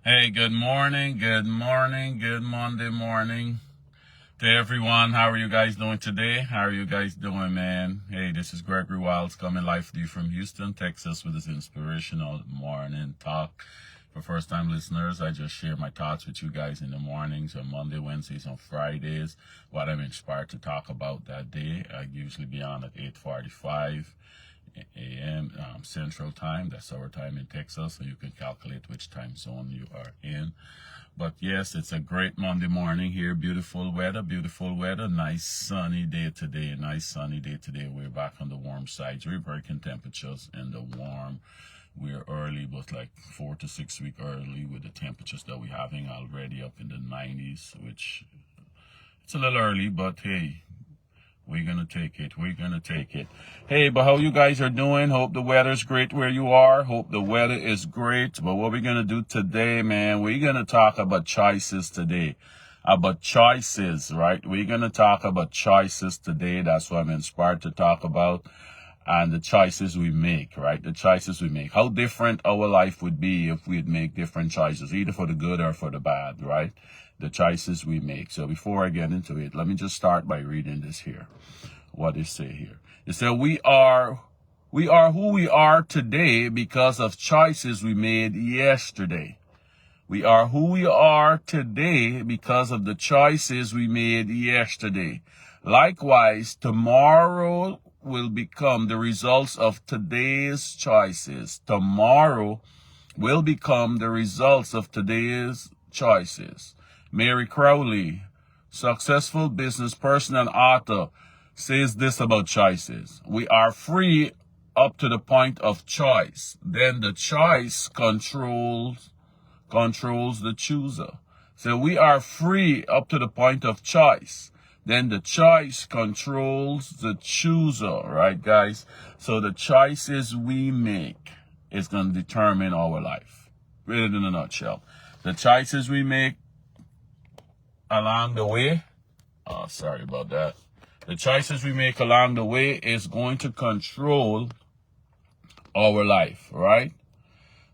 Hey, good morning, good morning, good Monday morning to everyone. How are you guys doing today? How are you guys doing, man? Hey, this is Gregory Wilds coming live to you from Houston, Texas with this inspirational morning talk. For first-time listeners, I just share my thoughts with you guys in the mornings on Monday, Wednesdays, and Fridays, what I'm inspired to talk about that day. I usually be on at 8:45 a.m. Central Time. That's our time in Texas, so you can calculate which time zone you are in. But yes, it's a great Monday morning here. Beautiful weather, nice sunny day today. We're back on the warm side. We're breaking temperatures in the warm. We're early, but like 4 to 6 week early with the temperatures that we're having already up in the 90s, which it's a little early, but hey, we're going to take it. Hey, but how you guys are doing? Hope the weather's great where you are. Hope the weather is great. But what we're going to do today, man, we're going to talk about choices today. About choices, right? We're going to talk about choices today. That's what I'm inspired to talk about. And the choices we make, right? The choices we make. How different our life would be if we'd make different choices, either for the good or for the bad, right? The choices we make. So before I get into it, let me just start by reading this here. What it say here? It said, we are who we are today because of choices we made yesterday. We are who we are today because of the choices we made yesterday. Likewise, tomorrow will become the results of today's choices. Tomorrow will become the results of today's choices. Mary Crowley, successful business person and author, says this about choices. We are free up to the point of choice. Then the choice controls the chooser. So we are free up to the point of choice. Then the choice controls the chooser, right, guys? So the choices we make is going to determine our life. Really in a nutshell. The choices we make along the way, sorry about that. The choices we make along the way is going to control our life, right?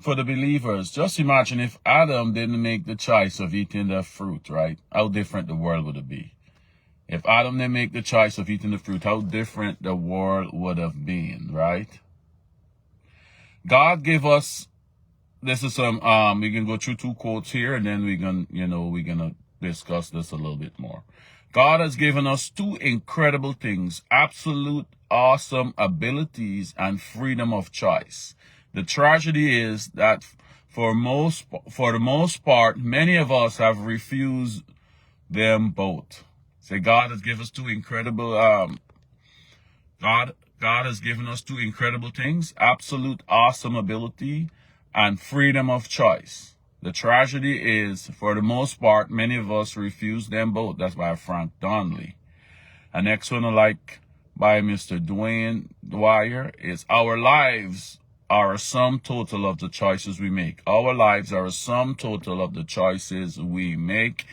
For the believers, just imagine if Adam didn't make the choice of eating the fruit, right? How different the world would it be? If Adam didn't make the choice of eating the fruit, how different the world would have been, right? God gave us, this is some, we can go through two quotes here and then we're going to discuss this a little bit more. God has given us two incredible things, absolute awesome abilities and freedom of choice. The tragedy is that for the most part, many of us have refused them both. Say, God has given us two incredible, God has given us two incredible things, absolute awesome ability and freedom of choice. The tragedy is, for the most part, many of us refuse them both. That's by Frank Donnelly. The next one I like by Mr. Dyer is, our lives are a sum total of the choices we make. Our lives are a sum total of the choices we make.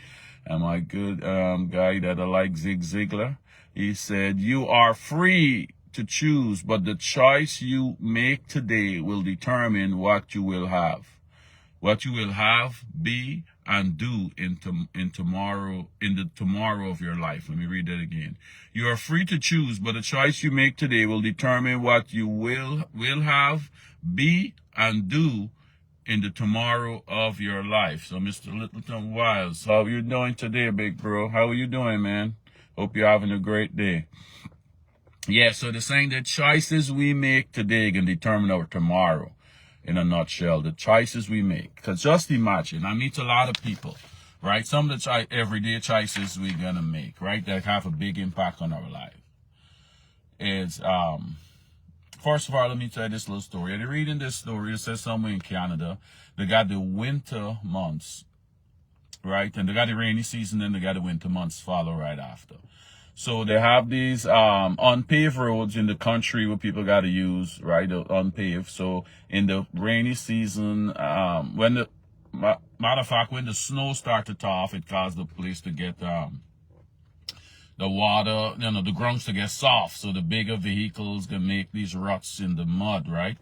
And my good guy that I like, Zig Ziglar, he said, you are free to choose, but the choice you make today will determine what you will have. What you will have, be, and do in the tomorrow of your life. Let me read that again. You are free to choose, but the choice you make today will determine what you will have, be, and do in the tomorrow of your life. So, Mr. Littleton Wiles, how are you doing today, big bro? How are you doing, man? Hope you're having a great day. Yeah, so they're saying that choices we make today can determine our tomorrow. In a nutshell, the choices we make. Because just imagine, I meet a lot of people, right? Some of the everyday choices we're going to make, right, that have a big impact on our life. Is, first of all, let me tell you this little story. And reading this story, it says somewhere in Canada, they got the winter months, right? And they got the rainy season, and they got the winter months follow right after. So they have these unpaved roads in the country where people got to use, right, unpaved. So in the rainy season, when the matter of fact, when the snow started to off, it caused the place to get the water, the grounds to get soft. So the bigger vehicles can make these ruts in the mud, right?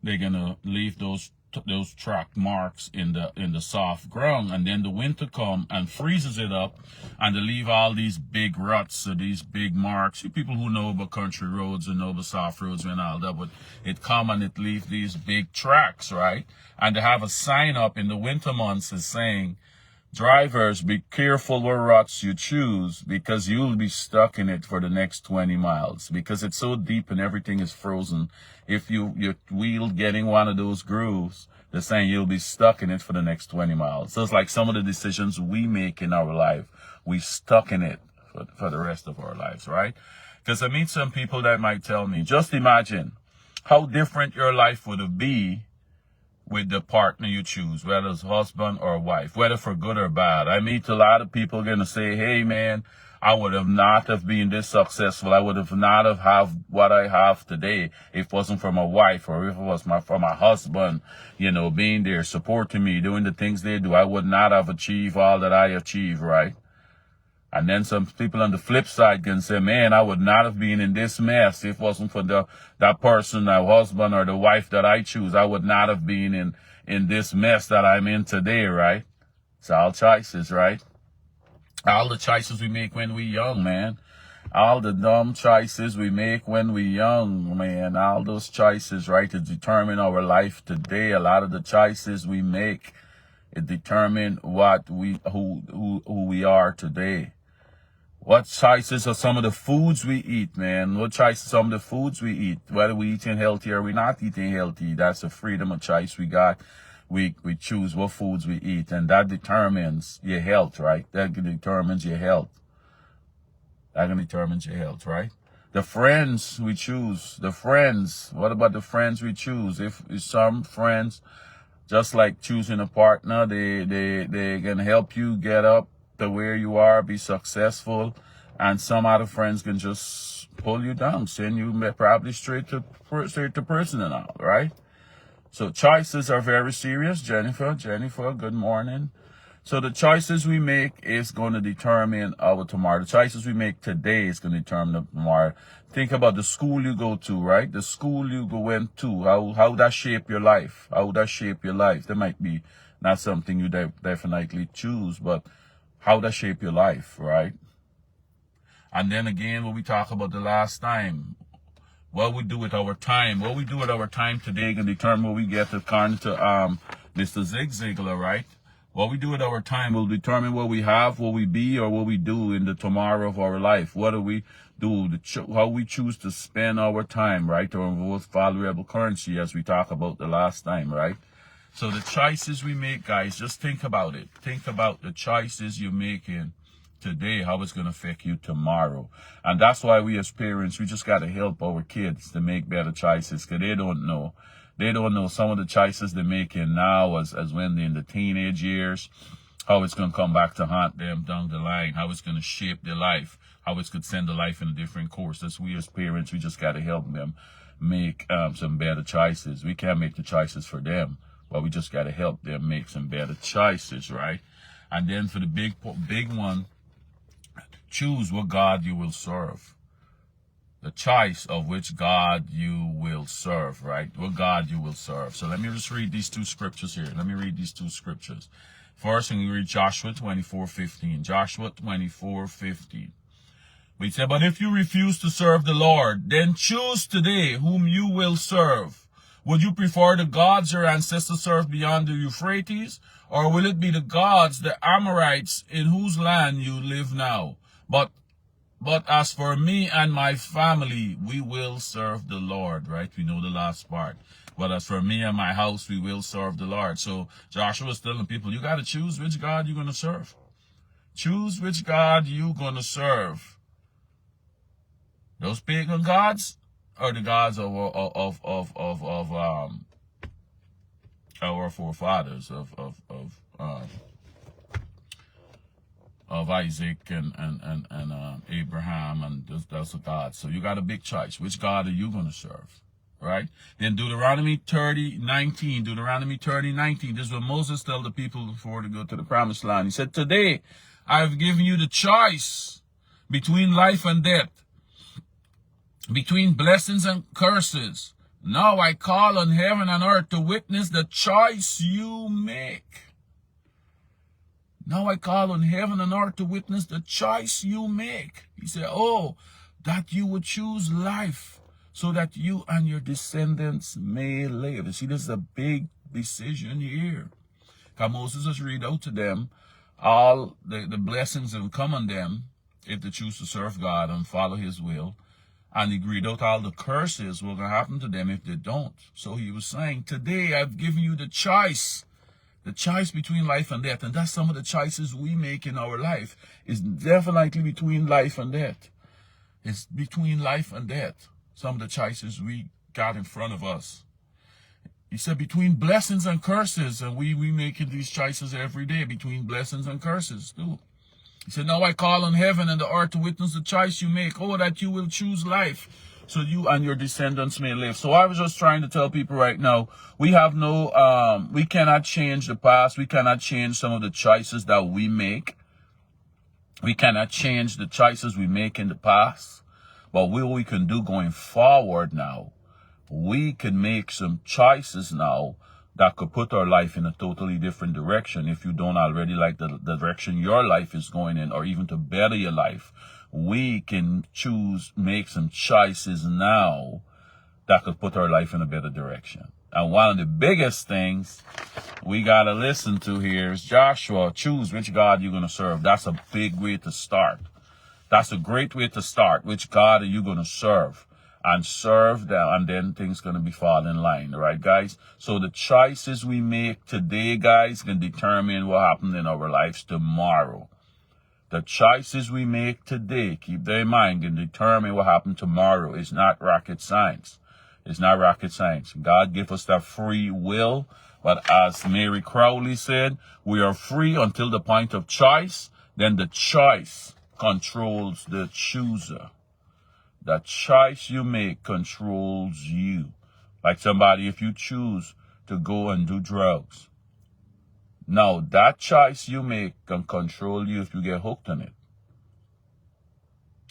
They're gonna leave those those track marks in the soft ground, and then the winter come and freezes it up, and they leave all these big ruts, so these big marks. You people who know about country roads and know about soft roads and all that, but it come and it leave these big tracks, right? And they have a sign up in the winter months is saying, drivers, be careful what ruts you choose, because you'll be stuck in it for the next 20 miles because it's so deep and everything is frozen. If your wheel getting one of those grooves, they're saying you'll be stuck in it for the next 20 miles. So it's like some of the decisions we make in our life, we stuck in it for the rest of our lives, right? Because I meet some people that might tell me, just imagine how different your life would have been with the partner you choose, whether it's husband or wife, whether for good or bad. I meet a lot of people going to say, hey man, I would have not have been this successful. I would have not have what I have today if it wasn't for my wife, or if it was for my husband, being there, supporting me, doing the things they do. I would not have achieved all that I achieved, right? And then some people on the flip side can say, man, I would not have been in this mess if it wasn't for that person, that husband or the wife that I choose. I would not have been in this mess that I'm in today, right? It's all choices, right? All the choices we make when we're young, man. All the dumb choices we make when we're young, man. All those choices, right, to determine our life today. A lot of the choices we make, it determine who we are today. What choices are some of the foods we eat, man? What choices are some of the foods we eat? Whether we eating healthy or we not eating healthy, that's a freedom of choice we got. We choose what foods we eat, and that determines your health, right? That determines your health. Right? The friends we choose, what about the friends we choose? If some friends, just like choosing a partner, they can help you get up to where you are, be successful, and some other friends can just pull you down, send you probably straight to prison and all, right? So choices are very serious. Jennifer, good morning. So the choices we make is going to determine our tomorrow. The choices we make today is going to determine tomorrow. Think about the school you go to, right? The school you went to, how that shape your life? That might be not something you definitely choose, but how that shape your life, right? And then again, what we talked about the last time, what we do with our time. What we do with our time today can determine what we get, according to Mr. Zig Ziglar, right? What we do with our time will determine what we have, what we be, or what we do in the tomorrow of our life. What do we do? How we choose to spend our time, right? Or most valuable currency, as we talked about the last time, right? So the choices we make, guys, just think about it. Think about the choices you're making today, how it's going to affect you tomorrow. And that's why we as parents, we just got to help our kids to make better choices, because they don't know. They don't know some of the choices they're making now as when they're in the teenage years, how it's going to come back to haunt them down the line, how it's going to shape their life, how it's going to send their life in a different course. That's we as parents, we just got to help them make some better choices. We can't make the choices for them, but we just got to help them make some better choices, right? And then for the big one, choose what God you will serve. The choice of which God you will serve, right? What God you will serve. So let me just read these two scriptures here. First, we read Joshua 24:15. Joshua 24:15. We say, but if you refuse to serve the Lord, then choose today whom you will serve. Would you prefer the gods your ancestors served beyond the Euphrates? Or will it be the gods, the Amorites, in whose land you live now? But as for me and my family, we will serve the Lord, right? We know the last part. But as for me and my house, we will serve the Lord. So Joshua is telling people, you got to choose which God you're going to serve. Choose which God you're going to serve. Those pagan gods are the gods of our forefathers, of Isaac and Abraham, and those are gods. So you got a big choice. Which God are you going to serve? Right? Then Deuteronomy 30:19. This is what Moses told the people before to go to the promised land. He said, today I've given you the choice between life and death, between blessings and curses. Now I call on heaven and earth to witness the choice you make. Now I call on heaven and earth to witness the choice you make. He said, oh, that you would choose life so that you and your descendants may live. You see, this is a big decision here. Because Moses just read out to them all the blessings that will come on them if they choose to serve God and follow his will. And he read out all the curses will happen to them if they don't. So he was saying, today I've given you the choice between life and death. And that's some of the choices we make in our life. It's definitely between life and death. It's between life and death. Some of the choices we got in front of us. He said between blessings and curses. And we making these choices every day between blessings and curses too. He said, now I call on heaven and the earth to witness the choice you make. Oh, that you will choose life so you and your descendants may live. So I was just trying to tell people right now, we have no, we cannot change the past. We cannot change some of the choices that we make. We cannot change the choices we make in the past. But what we can do going forward now, we can make some choices now that could put our life in a totally different direction. If you don't already like the direction your life is going in, or even to better your life, we can make some choices now that could put our life in a better direction. And one of the biggest things we got to listen to here is Joshua, choose which God you're going to serve. That's a big way to start. That's a great way to start. Which God are you going to serve? And serve them, and then things going to be fall in line, all right, guys? So the choices we make today, guys, can determine what happens in our lives tomorrow. The choices we make today, keep that in mind, can determine what happens tomorrow. It's not rocket science. It's not rocket science. God gave us that free will, but as Mary Crowley said, we are free until the point of choice. Then the choice controls the chooser. The choice you make controls you. Like somebody, if you choose to go and do drugs, now that choice you make can control you if you get hooked on it.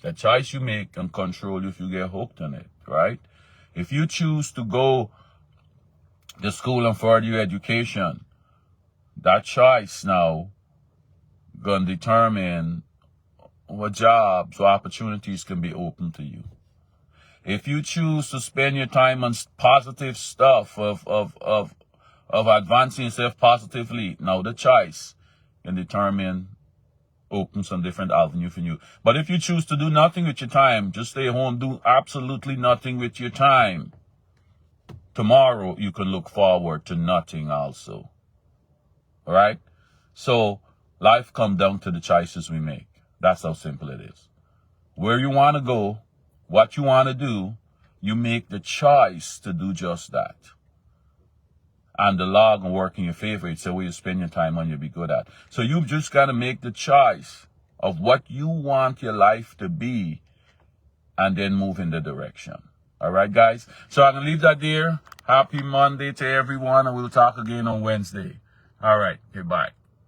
The choice you make can control you if you get hooked on it, right? If you choose to go to school and further your education, that choice now gonna determine what jobs or opportunities can be open to you. If you choose to spend your time on positive stuff of advancing yourself positively, now the choice can determine open some different avenue for you. But if you choose to do nothing with your time, just stay home, do absolutely nothing with your time, tomorrow you can look forward to nothing also. All right? So life comes down to the choices we make. That's how simple it is. Where you want to go, what you want to do, you make the choice to do just that. And the law can work in your favor. It's where you spend your time on, you'll be good at. So you've just got to make the choice of what you want your life to be and then move in the direction. All right, guys? So I'm going to leave that there. Happy Monday to everyone, and we'll talk again on Wednesday. All right. Goodbye.